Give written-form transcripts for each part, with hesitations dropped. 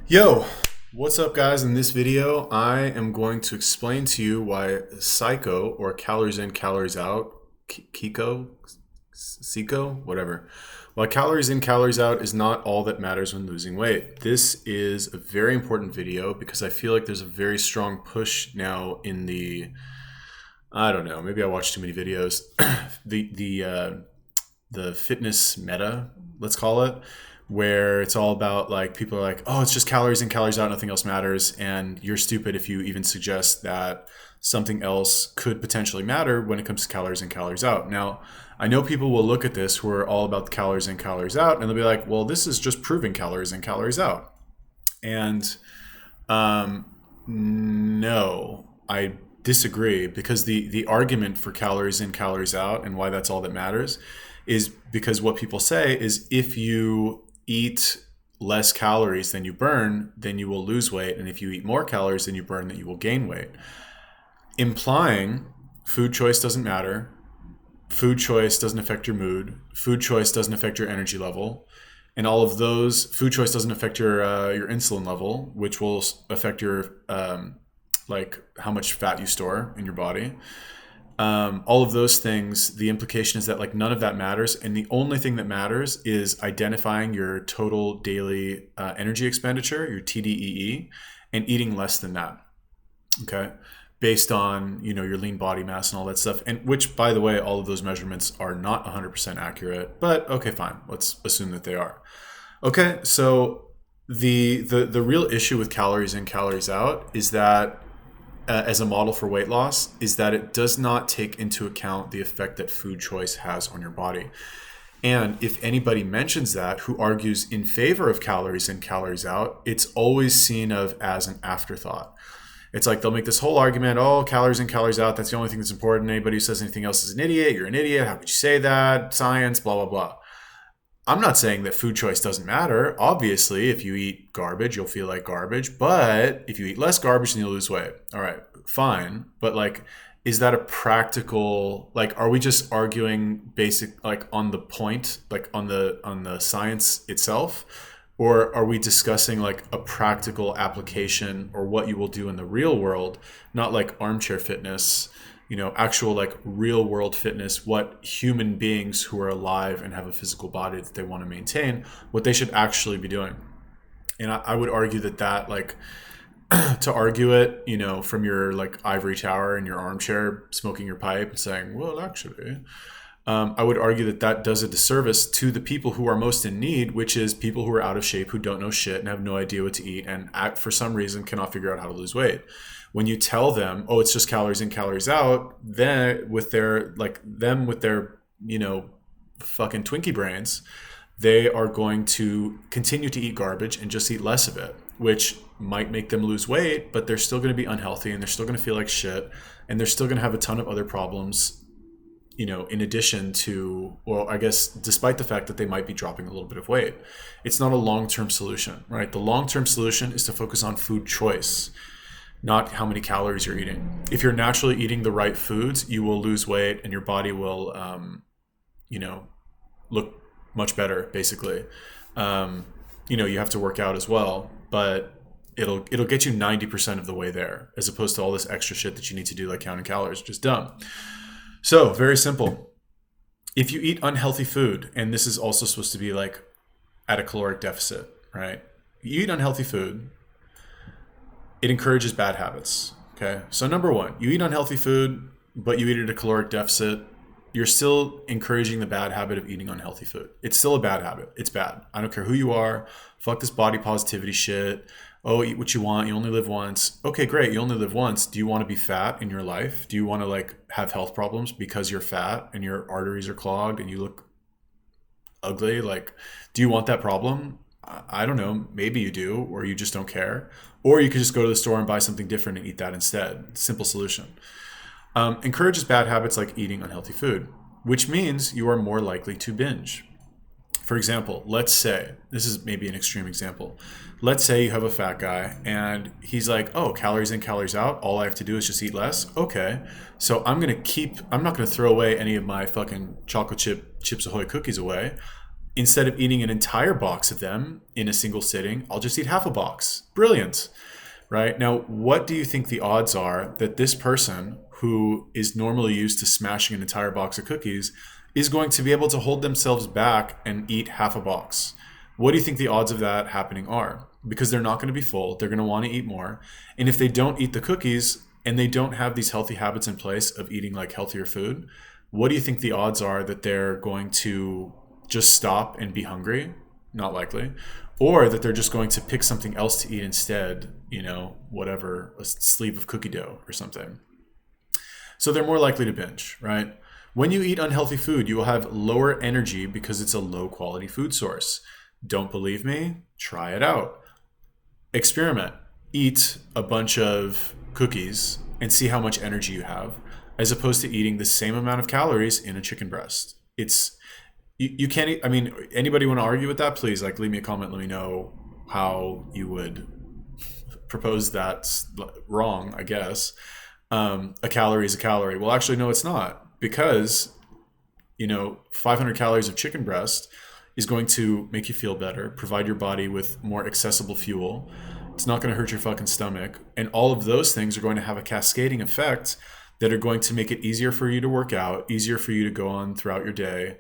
Yo, what's up guys? In this video, I am going to explain to you why Cico, or calories in, calories out, Cico, whatever. Why calories in, calories out is not all that matters when losing weight. This is a very important video because I feel like there's a very strong push now in I don't know, maybe I watched too many videos. The fitness meta, let's call it, where it's all about like people are like, oh, it's just calories in, calories out, nothing else matters, and you're stupid if you even suggest that something else could potentially matter when it comes to calories in, calories out. Now, I know people will look at this who are all about the calories in, calories out, and they'll be like, well, this is just proving calories in, calories out. And no, I disagree, because the argument for calories in, calories out and why that's all that matters is because what people say is if you eat less calories than you burn, then you will lose weight. And if you eat more calories than you burn, then you will gain weight. Implying food choice doesn't matter. Food choice doesn't affect your mood. Food choice doesn't affect your energy level. And all of those, food choice doesn't affect your insulin level, which will affect your, like how much fat you store in your body. All of those things, the implication is that like none of that matters, and the only thing that matters is identifying your total daily energy expenditure, your TDEE, and eating less than that. Okay, based on your lean body mass and all that stuff, and which, by the way, all of those measurements are not 100% accurate, but okay, fine, let's assume that they are. Okay, so the real issue with calories in, calories out is that as a model for weight loss is that it does not take into account the effect that food choice has on your body. And if anybody mentions that, who argues in favor of calories in, calories out, it's always seen as an afterthought. It's like they'll make this whole argument, oh, calories in, calories out, that's the only thing that's important. Anybody who says anything else is an idiot. You're an idiot. How could you say that? Science, blah, blah, blah. I'm not saying that food choice doesn't matter. Obviously, if you eat garbage, you'll feel like garbage. But if you eat less garbage, then you'll lose weight. All right, fine. But like, is that a practical, like, are we just arguing basic, like on the point, like on the science itself? Or are we discussing like a practical application or what you will do in the real world, not like armchair fitness, actual like real world fitness, what human beings who are alive and have a physical body that they want to maintain, what they should actually be doing. And I would argue that like to argue it, from your like ivory tower in your armchair, smoking your pipe and saying, well, actually, I would argue that does a disservice to the people who are most in need, which is people who are out of shape, who don't know shit and have no idea what to eat, and for some reason cannot figure out how to lose weight. When you tell them, oh, it's just calories in, calories out, then with their fucking Twinkie brains, they are going to continue to eat garbage and just eat less of it, which might make them lose weight, but they're still going to be unhealthy and they're still going to feel like shit, and they're still going to have a ton of other problems, in addition to, well, I guess despite the fact that they might be dropping a little bit of weight. It's not a long-term solution, right? The long-term solution is to focus on food choice, not how many calories you're eating. If you're naturally eating the right foods, you will lose weight and your body will, look much better, basically. You have to work out as well, but it'll get you 90% of the way there, as opposed to all this extra shit that you need to do, like counting calories, which is dumb. So very simple. If you eat unhealthy food, and this is also supposed to be like at a caloric deficit, right? You eat unhealthy food, it encourages bad habits. Okay. So number one, you eat unhealthy food, but you eat at a caloric deficit, you're still encouraging the bad habit of eating unhealthy food. It's still a bad habit. It's bad. I don't care who you are. Fuck this body positivity shit. Oh, eat what you want. You only live once. Okay, great. You only live once. Do you want to be fat in your life? Do you want to like have health problems because you're fat and your arteries are clogged and you look ugly? Like, do you want that problem? I don't know. Maybe you do, or you just don't care. Or you could just go to the store and buy something different and eat that instead. Simple solution. Encourages bad habits like eating unhealthy food, which means you are more likely to binge. For example, let's say, this is maybe an extreme example. Let's say you have a fat guy and he's like, oh, calories in, calories out. All I have to do is just eat less. Okay. So I'm not going to throw away any of my fucking chocolate Chips Ahoy cookies away. instead of eating an entire box of them in a single sitting, I'll just eat half a box. Brilliant, right? Now, what do you think the odds are that this person who is normally used to smashing an entire box of cookies is going to be able to hold themselves back and eat half a box? What do you think the odds of that happening are? Because they're not going to be full. They're going to want to eat more. And if they don't eat the cookies and they don't have these healthy habits in place of eating like healthier food, what do you think the odds are that they're going to just stop and be hungry? Not likely. Or that they're just going to pick something else to eat instead, whatever, a sleeve of cookie dough or something. So they're more likely to binge, right? When you eat unhealthy food, you will have lower energy because it's a low quality food source. Don't believe me? Try it out. Experiment. Eat a bunch of cookies and see how much energy you have, as opposed to eating the same amount of calories in a chicken breast. You can't eat. I mean, anybody want to argue with that? Please, leave me a comment. Let me know how you would propose that's wrong, I guess. A calorie is a calorie. Well, actually, no, it's not, because 500 calories of chicken breast is going to make you feel better, provide your body with more accessible fuel. It's not going to hurt your fucking stomach. And all of those things are going to have a cascading effect that are going to make it easier for you to work out, easier for you to go on throughout your day,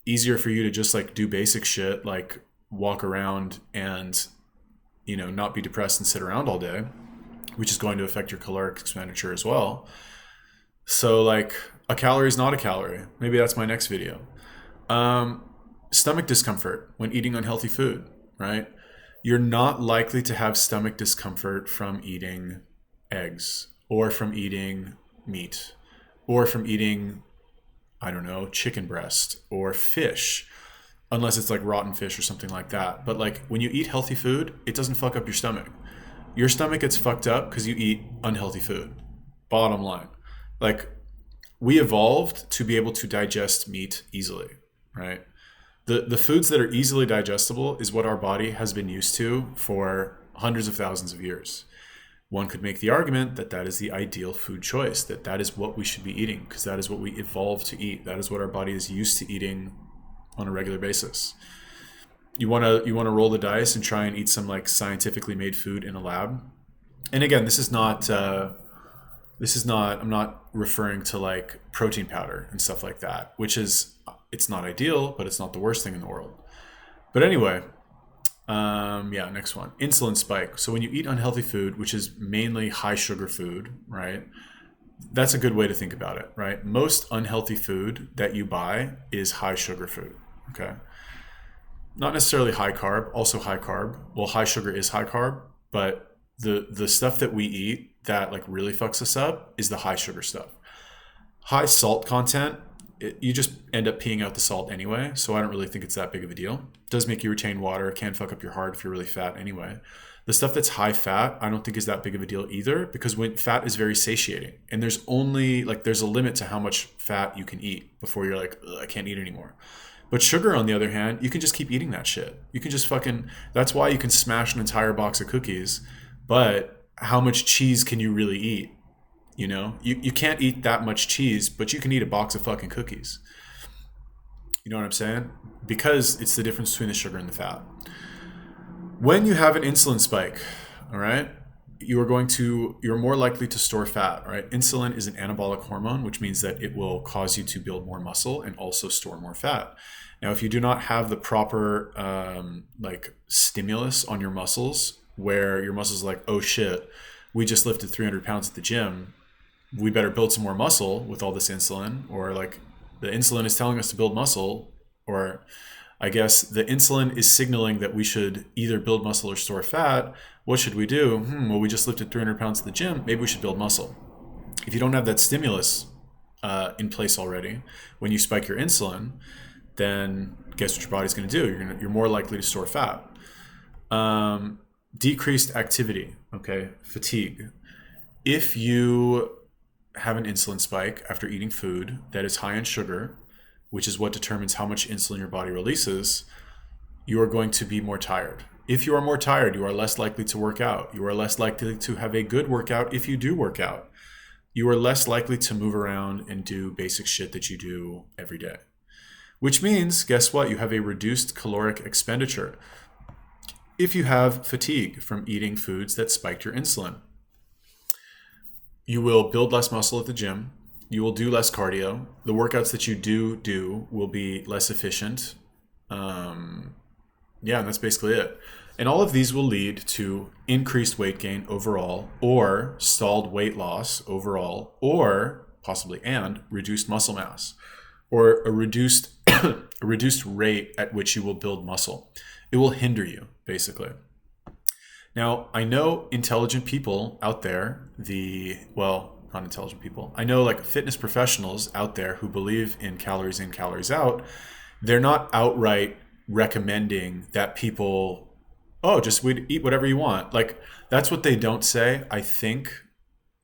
easier for you to just do basic shit like walk around and, not be depressed and sit around all day, which is going to affect your caloric expenditure as well. So a calorie is not a calorie. Maybe that's my next video. Stomach discomfort when eating unhealthy food, right? You're not likely to have stomach discomfort from eating eggs or from eating meat or from eating, chicken breast or fish, unless it's rotten fish or something like that. But when you eat healthy food, it doesn't fuck up your stomach. Your stomach gets fucked up because you eat unhealthy food. Bottom line. We evolved to be able to digest meat easily, right? The foods that are easily digestible is what our body has been used to for hundreds of thousands of years. One could make the argument that that is the ideal food choice, that is what we should be eating, because that is what we evolved to eat. That is what our body is used to eating on a regular basis. You want to roll the dice and try and eat some scientifically made food in a lab. And again, this is not I'm not referring to protein powder and stuff like that, which is, it's not ideal, but it's not the worst thing in the world. But anyway, next one, insulin spike. So when you eat unhealthy food, which is mainly high sugar food, right? That's a good way to think about it, right? Most unhealthy food that you buy is high sugar food, okay? Not necessarily high carb, also high carb. Well, high sugar is high carb, but the stuff that we eat that really fucks us up is the high sugar stuff. High salt content, you just end up peeing out the salt anyway, so I don't really think it's that big of a deal. It does make you retain water, can fuck up your heart if you're really fat anyway. The stuff that's high fat, I don't think is that big of a deal either, because when fat is very satiating, and there's only there's a limit to how much fat you can eat before you're I can't eat anymore. But sugar, on the other hand, you can just keep eating that shit. You can just that's why you can smash an entire box of cookies, but how much cheese can you really eat? You can't eat that much cheese, but you can eat a box of fucking cookies. You know what I'm saying? Because it's the difference between the sugar and the fat. When you have an insulin spike, all right, you're more likely to store fat, right? Insulin is an anabolic hormone, which means that it will cause you to build more muscle and also store more fat. Now, if you do not have the proper stimulus on your muscles, where your muscles are oh shit, we just lifted 300 pounds at the gym, we better build some more muscle with all this insulin, or the insulin is telling us to build muscle, or I guess the insulin is signaling that we should either build muscle or store fat. What should we do? Well, we just lifted 300 pounds at the gym. Maybe we should build muscle. If you don't have that stimulus in place already, when you spike your insulin, then guess what your body's going to do? You're more likely to store fat. Decreased activity, okay? Fatigue. If you have an insulin spike after eating food that is high in sugar, which is what determines how much insulin your body releases, you are going to be more tired. If you are more tired, you are less likely to work out. You are less likely to have a good workout if you do work out. You are less likely to move around and do basic shit that you do every day. which means, guess what? You have a reduced caloric expenditure if you have fatigue from eating foods that spiked your insulin. You will build less muscle at the gym. You will do less cardio. The workouts that you do will be less efficient. And that's basically it. And all of these will lead to increased weight gain overall, or stalled weight loss overall, or possibly and reduced muscle mass, or a reduced rate at which you will build muscle. It will hinder you, basically. Now, I know intelligent people out there, not intelligent people. I know like fitness professionals out there who believe in calories in, calories out. They're not outright recommending that people, just eat whatever you want. Like, that's what they don't say. I think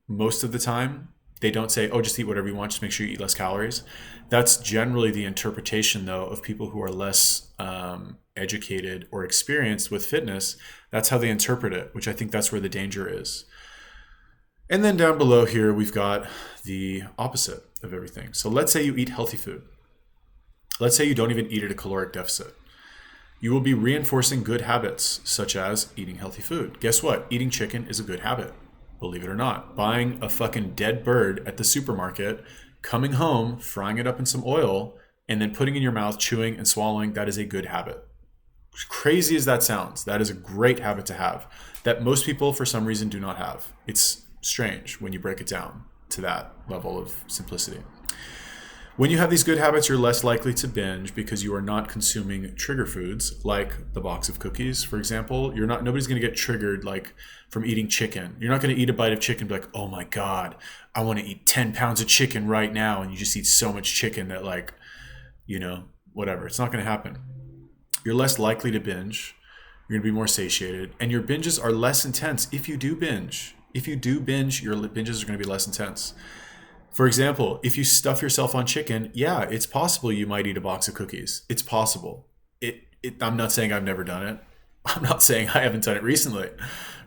most of the time they don't say, just eat whatever you want, just make sure you eat less calories. That's generally the interpretation, though, of people who are less educated or experienced with fitness. That's how they interpret it, which I think that's where the danger is. And then down below here, we've got the opposite of everything. So let's say you eat healthy food. Let's say you don't even eat at a caloric deficit. You will be reinforcing good habits, such as eating healthy food. Guess what? Eating chicken is a good habit, believe it or not. Buying a fucking dead bird at the supermarket, coming home, frying it up in some oil, and then putting it in your mouth, chewing and swallowing, that is a good habit. Crazy as that sounds, that is a great habit to have that most people, for some reason, do not have. It's strange when you break it down to that level of simplicity. When you have these good habits, you're less likely to binge because you are not consuming trigger foods like the box of cookies, for example. Nobody's going to get triggered like from eating chicken. You're not going to eat a bite of chicken and be like, oh my God, I want to eat 10 pounds of chicken right now. And you just eat so much chicken that whatever. It's not going to happen. You're less likely to binge. You're going to be more satiated. And your binges are less intense if you do binge. If you do binge, your binges are going to be less intense. For example, if you stuff yourself on chicken, it's possible you might eat a box of cookies. It's possible. I'm not saying I've never done it. I'm not saying I haven't done it recently,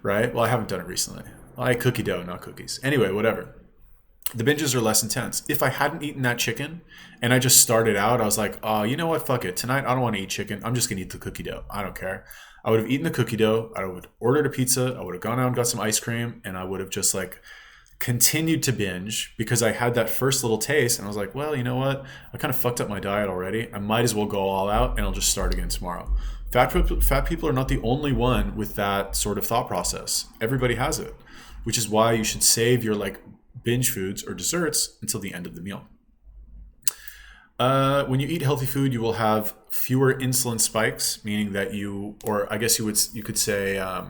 right? Well, I haven't done it recently. I ate cookie dough, not cookies. Anyway, whatever. The binges are less intense. If I hadn't eaten that chicken and I just started out, I was like, you know what? Fuck it. Tonight, I don't want to eat chicken. I'm just going to eat the cookie dough. I don't care. I would have eaten the cookie dough. I would have ordered a pizza. I would have gone out and got some ice cream, and I would have just continued to binge because I had that first little taste, and I was like, well, you know what? I kind of fucked up my diet already. I might as well go all out, and I'll just start again tomorrow. Fat people are not the only one with that sort of thought process. Everybody has it, which is why you should save your binge foods or desserts until the end of the meal. When you eat healthy food, you will have fewer insulin spikes, meaning that you could say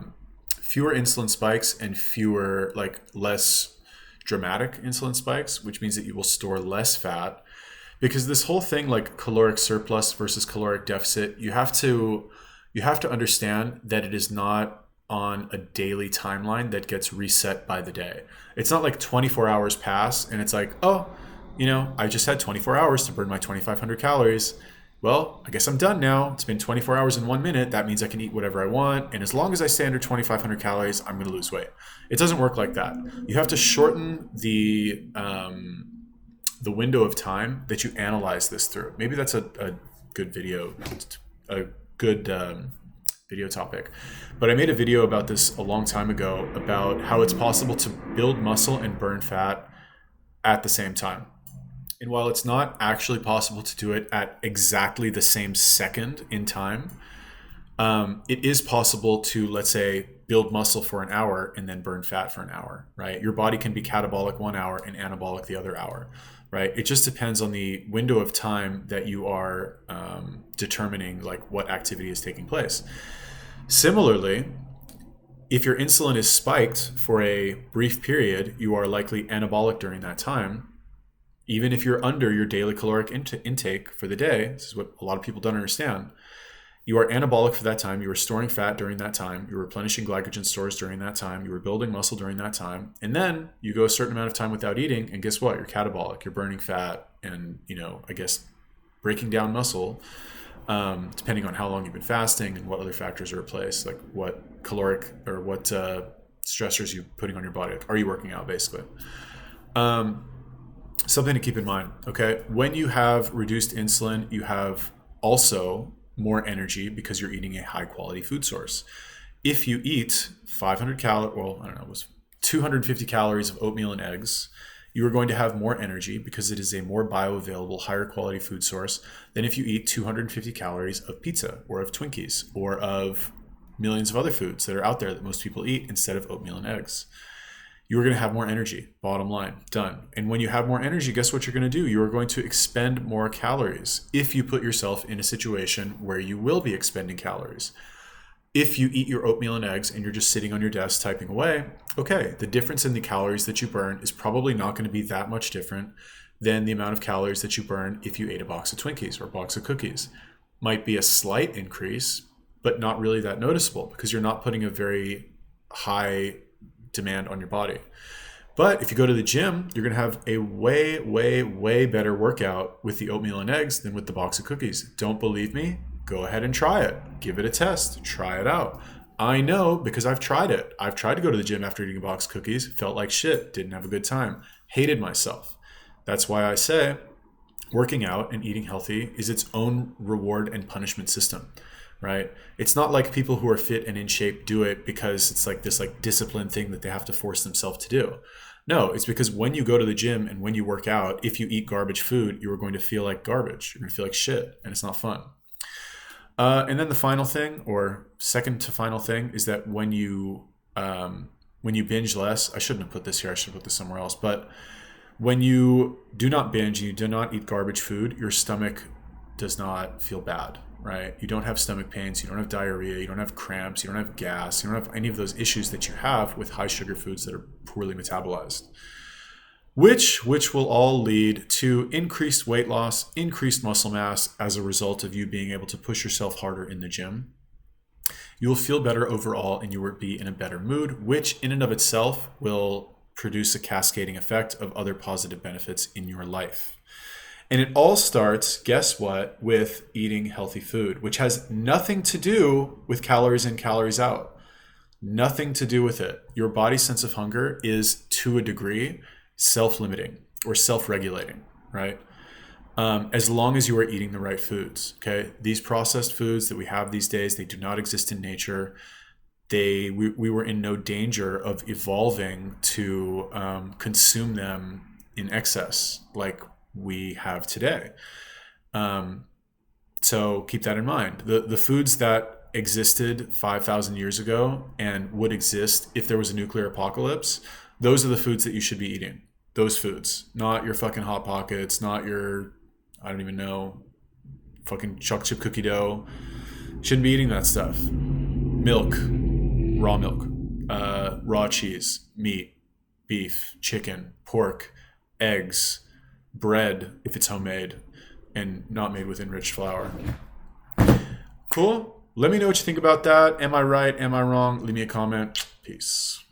fewer insulin spikes and fewer less dramatic insulin spikes, which means that you will store less fat. Because this whole thing caloric surplus versus caloric deficit, you have to understand that it is not on a daily timeline that gets reset by the day. It's not 24 hours pass and it's I just had 24 hours to burn my 2,500 calories. Well, I guess I'm done now. It's been 24 hours and 1 minute. That means I can eat whatever I want. And as long as I stay under 2,500 calories, I'm going to lose weight. It doesn't work like that. You have to shorten the window of time that you analyze this through. Maybe that's a good video, video topic. But I made a video about this a long time ago about how it's possible to build muscle and burn fat at the same time. And while it's not actually possible to do it at exactly the same second in time, it is possible to, let's say, build muscle for an hour and then burn fat for an hour, right? Your body can be catabolic 1 hour and anabolic the other hour, right? It just depends on the window of time that you are determining what activity is taking place. Similarly, if your insulin is spiked for a brief period, you are likely anabolic during that time. Even if you're under your daily caloric intake for the day, this is what a lot of people don't understand, you are anabolic for that time. You are storing fat during that time. You're replenishing glycogen stores during that time. You were building muscle during that time. And then you go a certain amount of time without eating, and guess what? You're catabolic. You're burning fat and, breaking down muscle, depending on how long you've been fasting and what other factors are at place, like what caloric or what stressors you're putting on your body. Are you working out, basically? Something to keep in mind, okay? When you have reduced insulin, you have also more energy because you're eating a high quality food source. If you eat 500 calories, well, I don't know, it was 250 calories of oatmeal and eggs, you are going to have more energy because it is a more bioavailable, higher quality food source than if you eat 250 calories of pizza or of Twinkies or of millions of other foods that are out there that most people eat instead of oatmeal and eggs. You're going to have more energy, bottom line, done. And when you have more energy, guess what you're going to do? You are going to expend more calories if you put yourself in a situation where you will be expending calories. If you eat your oatmeal and eggs and you're just sitting on your desk typing away, okay, the difference in the calories that you burn is probably not going to be that much different than the amount of calories that you burn if you ate a box of Twinkies or a box of cookies. Might be a slight increase, but not really that noticeable because you're not putting a very high demand on your body. But if you go to the gym, you're going to have a way, way, way better workout with the oatmeal and eggs than with the box of cookies. Don't believe me? Go ahead and try it. Give it a test. Try it out. I know because I've tried it. I've tried to go to the gym after eating a box of cookies, felt like shit, didn't have a good time, hated myself. That's why I say working out and eating healthy is its own reward and punishment system. Right? It's not like people who are fit and in shape do it because it's like this like discipline thing that they have to force themselves to do. No, it's because when you go to the gym and when you work out, if you eat garbage food, you are going to feel like garbage. You're going to feel like shit, and it's not fun. And then the final thing, or second to final thing, is that when you binge less, I shouldn't have put this here. I should put this somewhere else. But when you do not binge and you do not eat garbage food, your stomach does not feel bad. Right? You don't have stomach pains, you don't have diarrhea, you don't have cramps, you don't have gas, you don't have any of those issues that you have with high sugar foods that are poorly metabolized. Which will all lead to increased weight loss, increased muscle mass as a result of you being able to push yourself harder in the gym. You will feel better overall and you will be in a better mood, which in and of itself will produce a cascading effect of other positive benefits in your life. And it all starts, guess what, with eating healthy food, which has nothing to do with calories in, calories out. Nothing to do with it. Your body's sense of hunger is, to a degree, self-limiting or self-regulating, right? As long as you are eating the right foods, okay? These processed foods that we have these days, they do not exist in nature. We were in no danger of evolving to consume them in excess, like we have today. So keep that in mind. The foods that existed 5,000 years ago and would exist if there was a nuclear apocalypse, those are the foods that you should be eating. Those foods, not your fucking Hot Pockets, not your, I don't even know, fucking chocolate chip cookie dough. Shouldn't be eating that stuff. Milk, raw cheese, meat, beef, chicken, pork, eggs, bread if it's homemade and not made with enriched flour. Cool. Let me know what you think about that. Am I right? Am I wrong? Leave me a comment. Peace.